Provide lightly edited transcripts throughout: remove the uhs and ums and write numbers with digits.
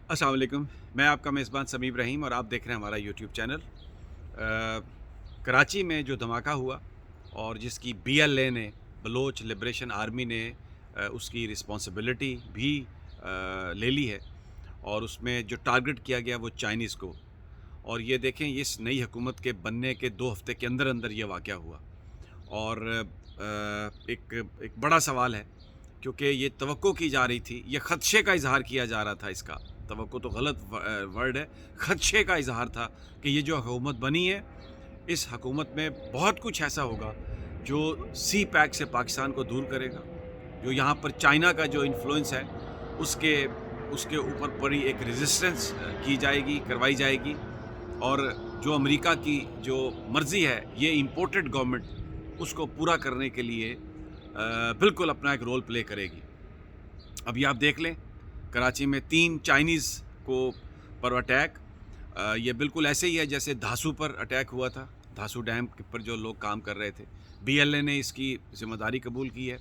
अस्सलाम वालेकुम। मैं आपका मेज़बान समीम रहीम और आप देख रहे हैं हमारा यूट्यूब चैनल। कराची में जो धमाका हुआ और जिसकी बीएलए ने, बलोच लिबरेशन आर्मी ने उसकी रिस्पॉन्सिबिलिटी भी ले ली है और उसमें जो टारगेट किया गया वो चाइनीज़ को। और ये देखें, इस नई हुकूमत के बनने के 2 हफ़्ते के अंदर अंदर ये वाक़या हुआ। और एक एक बड़ा सवाल है, क्योंकि ये तवक्को की जा रही थी, ये ख़दशे का इज़हार किया जा रहा था। इसका तवक्को तो गलत वर्ड है, ख़दशे का इज़हार था कि ये जो हुकूमत बनी है, इस हुकूमत में बहुत कुछ ऐसा होगा जो सी पैक से पाकिस्तान को दूर करेगा, जो यहाँ पर चाइना का जो इन्फ्लुएंस है उसके उसके ऊपर बड़ी एक रेजिस्टेंस की जाएगी, करवाई जाएगी। और जो अमेरिका की जो मर्ज़ी है, ये इम्पोर्टेड गवर्नमेंट उसको पूरा करने के लिए बिल्कुल अपना एक रोल प्ले करेगी। अभी आप देख लें, कराची में 3 चाइनीज़ को पर अटैक, ये बिल्कुल ऐसे ही है जैसे धासू पर अटैक हुआ था, धासू डैम पर जो लोग काम कर रहे थे। बीएलए ने इसकी ज़िम्मेदारी कबूल की है।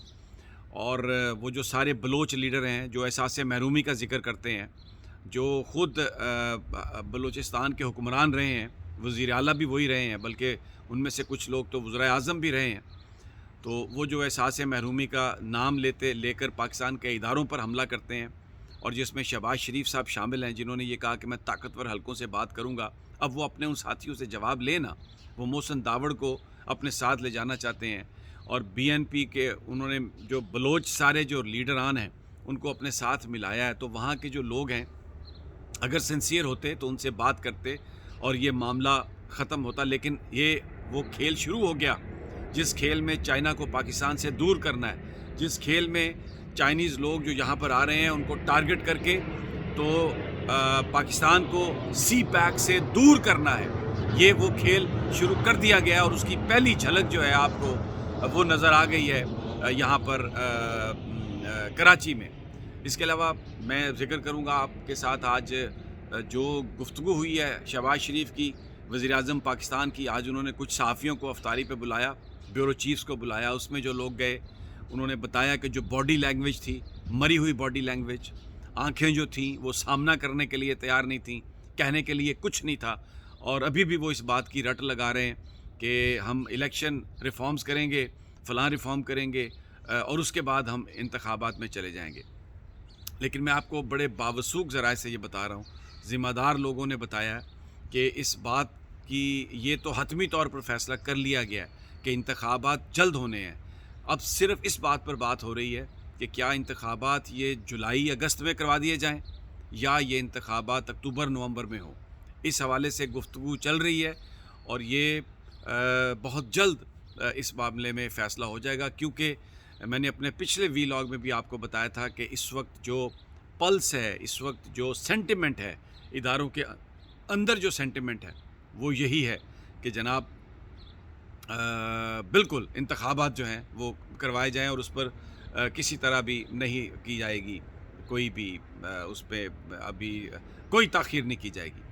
और वो जो सारे बलोच लीडर हैं जो एहसास महरूमी का ज़िक्र करते हैं, जो ख़ुद बलूचिस्तान के हुक्मरान रहे हैं, वज़ीर आला भी वही रहे हैं, बल्कि उनमें से कुछ लोग तो वज़ीर आज़म भी रहे हैं। तो वो जो एहसास महरूमी का नाम लेकर पाकिस्तान के इदारों पर हमला करते हैं, और जिसमें शहबाज शरीफ साहब शामिल हैं, जिन्होंने ये कहा कि मैं ताकतवर हलकों से बात करूंगा। अब वो अपने उन साथियों से जवाब लेना, वो मोहसिन दावड़ को अपने साथ ले जाना चाहते हैं। और बीएनपी के उन्होंने जो बलोच सारे जो लीडरान हैं उनको अपने साथ मिलाया है। तो वहाँ के जो लोग हैं, अगर सिंसियर होते तो उनसे बात करते और ये मामला ख़त्म होता। लेकिन ये वो खेल शुरू हो गया जिस खेल में चाइना को पाकिस्तान से दूर करना है, जिस खेल में चाइनीज़ लोग जो यहाँ पर आ रहे हैं उनको टारगेट करके तो पाकिस्तान को सी पैक से दूर करना है। ये वो खेल शुरू कर दिया गया और उसकी पहली झलक जो है आपको वो नज़र आ गई है यहाँ पर कराची में। इसके अलावा मैं ज़िक्र करूँगा आपके साथ आज जो गुफ्तगू हुई है शहबाज शरीफ की, वज़ीर आज़म पाकिस्तान की। आज उन्होंने कुछ सहाफ़ियों को अफ्तारी पे बुलाया, ब्यूरो चीफ्स को बुलाया। उसमें जो लोग गए उन्होंने बताया कि जो बॉडी लैंग्वेज थी, मरी हुई बॉडी लैंग्वेज, आंखें जो थीं वो सामना करने के लिए तैयार नहीं थीं, कहने के लिए कुछ नहीं था। और अभी भी वो इस बात की रट लगा रहे हैं कि हम इलेक्शन रिफॉर्म्स करेंगे, फ़लाँ रिफॉर्म करेंगे और उसके बाद हम इंतखाबात में चले जाएंगे। लेकिन मैं आपको बड़े बावसूख ज़राए से ये बता रहा हूँ, ज़िम्मेदार लोगों ने बताया कि इस बात की ये तो हतमी तौर पर फ़ैसला कर लिया गया है कि इंतखाबात जल्द होने हैं। अब सिर्फ़ इस बात पर बात हो रही है कि क्या इंतखाबात ये जुलाई अगस्त में करवा दिए जाएँ या ये इंतखाबात अक्टूबर नवंबर में हो। इस हवाले से गुफ्तगू चल रही है और ये बहुत जल्द इस मामले में फ़ैसला हो जाएगा। क्योंकि मैंने अपने पिछले वीलॉग में भी आपको बताया था कि इस वक्त जो पल्स है, इस वक्त जो सेंटिमेंट है, इदारों के अंदर जो सेंटिमेंट है वो यही है कि जनाब बिल्कुल इंतखाबात जो हैं वो करवाए जाएँ और उस पर किसी तरह भी नहीं की जाएगी, कोई भी उस पर अभी कोई ताख़ीर नहीं की जाएगी।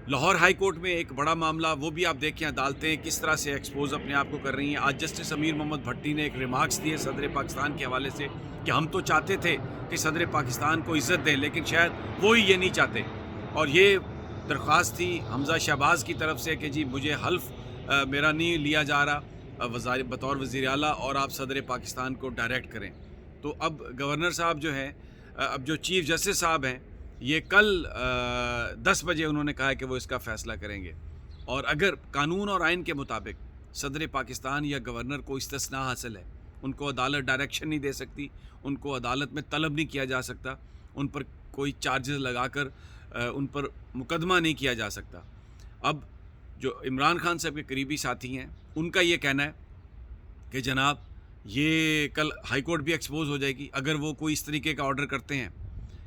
लाहौर हाई कोर्ट में एक बड़ा मामला, वो भी आप देखें, अदालतें किस तरह से एक्सपोज अपने आप को कर रही हैं। आज जस्टिस अमीर मोहम्मद भट्टी ने एक रिमार्क्स दिए सदर पाकिस्तान के हवाले से कि हम तो चाहते थे कि सदर पाकिस्तान को इज़्ज़त दें, लेकिन शायद वो ही ये नहीं चाहते। और ये दरख्वास्त थी हमज़ा शहबाज की तरफ से कि जी मुझे हल्फ मेरा नहीं लिया जा रहा बतौर वज़ीर आला और आप सदर पाकिस्तान को डायरेक्ट करें। तो अब गवर्नर साहब जो हैं, अब जो चीफ़ जस्टिस साहब हैं, ये कल 10 बजे उन्होंने कहा है कि वो इसका फ़ैसला करेंगे। और अगर कानून और आइन के मुताबिक सदर पाकिस्तान या गवर्नर को इस्तिस्ना हासिल है, उनको अदालत डायरेक्शन नहीं दे सकती, उनको अदालत में तलब नहीं किया जा सकता, उन पर कोई चार्जेस लगाकर उन पर मुकदमा नहीं किया जा सकता। अब जो इमरान खान साहब के करीबी साथी हैं, उनका ये कहना है कि जनाब ये कल हाई कोर्ट भी एक्सपोज हो जाएगी अगर वो कोई इस तरीके का ऑर्डर करते हैं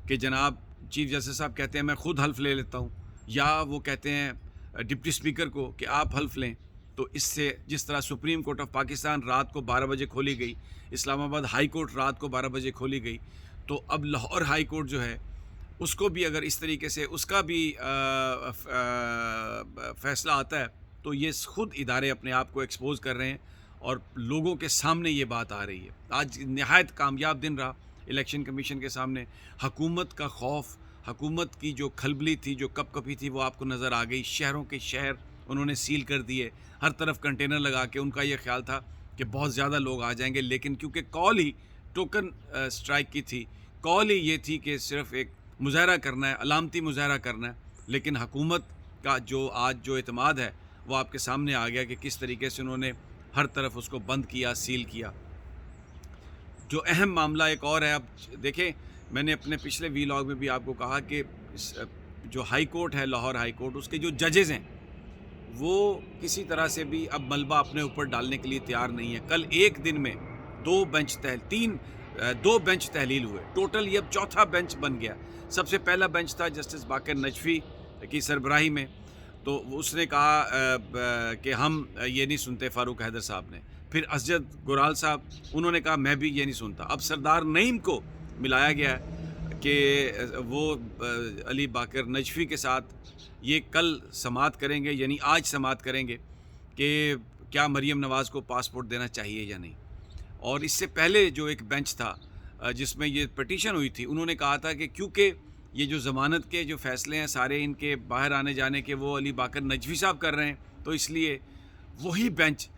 कि जनाब चीफ़ जस्टिस साहब कहते हैं मैं ख़ुद हल्फ ले लेता हूँ, या वो कहते हैं डिप्टी स्पीकर को कि आप हल्फ लें। तो इससे जिस तरह सुप्रीम कोर्ट ऑफ पाकिस्तान रात को 12 बजे खोली गई, इस्लामाबाद हाई कोर्ट रात को 12 बजे खोली गई, तो अब लाहौर हाई कोर्ट जो है उसको भी अगर इस तरीके से उसका भी फ़ैसला आता है तो ये ख़ुद इदारे अपने आप को एक्सपोज़ कर रहे हैं और लोगों के सामने ये बात आ रही है। आज नहायत कामयाब दिन रहा इलेक्शन कमीशन के सामने। हुकूमत का खौफ حکومت کی جو کھلبلی تھی، جو کپ کپی تھی، وہ آپ کو نظر آ گئی. شہروں کے شہر انہوں نے سیل کر دیے، ہر طرف کنٹینر لگا کے. ان کا یہ خیال تھا کہ بہت زیادہ لوگ آ جائیں گے، لیکن کیونکہ کال ہی ٹوکن سٹرائک کی تھی، کال ہی یہ تھی کہ صرف ایک مظاہرہ کرنا ہے، علامتی مظاہرہ کرنا ہے. لیکن حکومت کا جو آج جو اعتماد ہے وہ آپ کے سامنے آ گیا کہ کس طریقے سے انہوں نے ہر طرف اس کو بند کیا، سیل کیا. جو اہم معاملہ ایک اور ہے، اب دیکھیں میں نے اپنے پچھلے ویلاگ میں بھی آپ کو کہا کہ جو ہائی کورٹ ہے، لاہور ہائی کورٹ، اس کے جو ججز ہیں وہ کسی طرح سے بھی اب ملبہ اپنے اوپر ڈالنے کے لیے تیار نہیں ہے. کل ایک دن میں دو بینچ تحلیل ہوئے، ٹوٹل یہ اب چوتھا بینچ بن گیا. سب سے پہلا بینچ تھا جسٹس باقر نجفی کی سربراہی میں، تو اس نے کہا کہ ہم یہ نہیں سنتے فاروق حیدر صاحب نے. پھر اسجد گورال صاحب، انہوں نے کہا میں بھی یہ نہیں سنتا. اب سردار نعیم کو ملایا گیا ہے کہ وہ علی باقر نجفی کے ساتھ یہ کل سماعت کریں گے، یعنی آج سماعت کریں گے کہ کیا مریم نواز کو پاسپورٹ دینا چاہیے یا نہیں. اور اس سے پہلے جو ایک بینچ تھا جس میں یہ پٹیشن ہوئی تھی، انہوں نے کہا تھا کہ کیونکہ یہ جو ضمانت کے جو فیصلے ہیں سارے ان کے باہر آنے جانے کے وہ علی باقر نجفی صاحب کر رہے ہیں، تو اس لیے وہی بینچ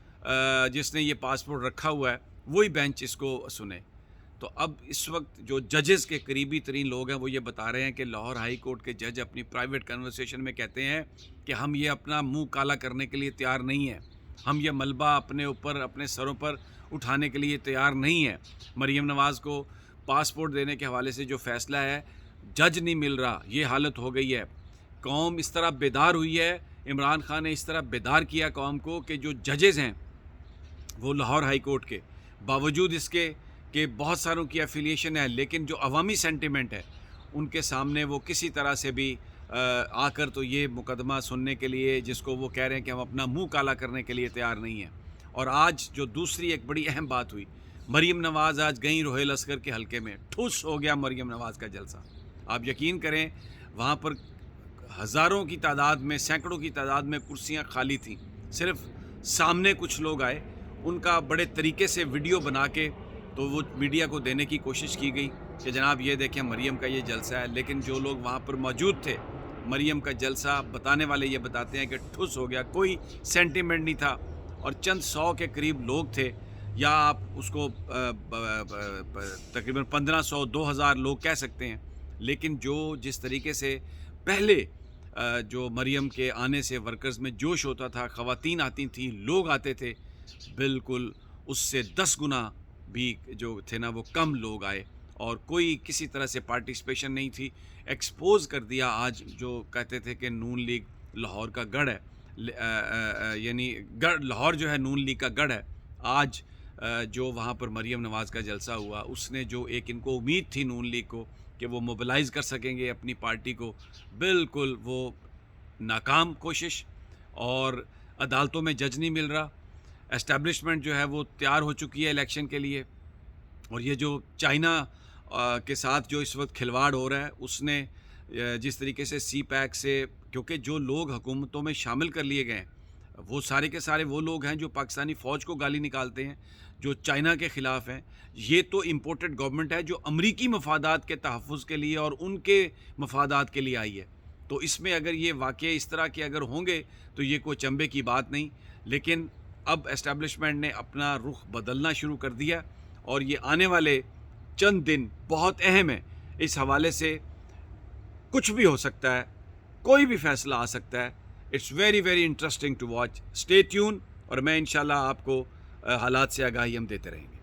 جس نے یہ پاسپورٹ رکھا ہوا ہے وہی بینچ اس کو سنے. تو اب اس وقت جو ججز کے قریبی ترین لوگ ہیں وہ یہ بتا رہے ہیں کہ لاہور ہائی کورٹ کے جج اپنی پرائیویٹ کنورسیشن میں کہتے ہیں کہ ہم یہ اپنا منہ کالا کرنے کے لیے تیار نہیں ہیں، ہم یہ ملبہ اپنے اوپر اپنے سروں پر اٹھانے کے لیے تیار نہیں ہیں. مریم نواز کو پاسپورٹ دینے کے حوالے سے جو فیصلہ ہے، جج نہیں مل رہا، یہ حالت ہو گئی ہے. قوم اس طرح بیدار ہوئی ہے، عمران خان نے اس طرح بیدار کیا قوم کو کہ جو ججز ہیں وہ لاہور ہائی کورٹ کے، باوجود اس کے کہ بہت ساروں کی ایفیلیشن ہے، لیکن جو عوامی سینٹیمنٹ ہے ان کے سامنے وہ کسی طرح سے بھی آ کر تو یہ مقدمہ سننے کے لیے، جس کو وہ کہہ رہے ہیں کہ ہم اپنا منہ کالا کرنے کے لیے تیار نہیں ہیں. اور آج جو دوسری ایک بڑی اہم بات ہوئی، مریم نواز آج گئیں روہیل اصغر کے حلقے میں، ٹھوس ہو گیا مریم نواز کا جلسہ. آپ یقین کریں وہاں پر ہزاروں کی تعداد میں، سینکڑوں کی تعداد میں کرسیاں خالی تھیں، صرف سامنے کچھ لوگ آئے، ان کا بڑے طریقے سے ویڈیو بنا کے تو وہ میڈیا کو دینے کی کوشش کی گئی کہ جناب یہ دیکھیں مریم کا یہ جلسہ ہے. لیکن جو لوگ وہاں پر موجود تھے، مریم کا جلسہ بتانے والے یہ بتاتے ہیں کہ ٹھوس ہو گیا، کوئی سینٹیمنٹ نہیں تھا، اور چند 100 کے قریب لوگ تھے، یا آپ اس کو تقریباً 1500 2000 لوگ کہہ سکتے ہیں. لیکن جو جس طریقے سے پہلے جو مریم کے آنے سے ورکرز میں جوش ہوتا تھا، خواتین آتی تھیں، لوگ آتے تھے، بالکل اس سے 10 گنا بھی جو تھے نا وہ کم لوگ آئے، اور کوئی کسی طرح سے پارٹیسپیشن نہیں تھی. ایکسپوز کر دیا آج جو کہتے تھے کہ نون لیگ لاہور کا گڑھ ہے، یعنی لاہور جو ہے نون لیگ کا گڑھ ہے. آج جو وہاں پر مریم نواز کا جلسہ ہوا، اس نے جو ایک ان کو امید تھی نون لیگ کو کہ وہ موبلائز کر سکیں گے اپنی پارٹی کو، بالکل وہ ناکام کوشش. اور عدالتوں میں جج نہیں مل رہا، اسٹیبلشمنٹ جو ہے وہ تیار ہو چکی ہے الیکشن کے لیے. اور یہ جو چائنا کے ساتھ جو اس وقت کھلواڑ ہو رہا ہے، اس نے جس طریقے سے سی پیک سے، کیونکہ جو لوگ حکومتوں میں شامل کر لیے گئے ہیں وہ سارے کے سارے وہ لوگ ہیں جو پاکستانی فوج کو گالی نکالتے ہیں، جو چائنا کے خلاف ہیں. یہ تو امپورٹڈ گورنمنٹ ہے جو امریکی مفادات کے تحفظ کے لیے اور ان کے مفادات کے لیے آئی ہے. تو اس میں اگر یہ واقعے اس طرح کے اگر ہوں گے تو یہ کوئی چنبے کی بات نہیں. لیکن اب اسٹیبلشمنٹ نے اپنا رخ بدلنا شروع کر دیا، اور یہ آنے والے چند دن بہت اہم ہیں. اس حوالے سے کچھ بھی ہو سکتا ہے، کوئی بھی فیصلہ آ سکتا ہے. It's very very interesting to watch. Stay tune, اور میں انشاءاللہ آپ کو حالات سے آگاہی ہم دیتے رہیں گے.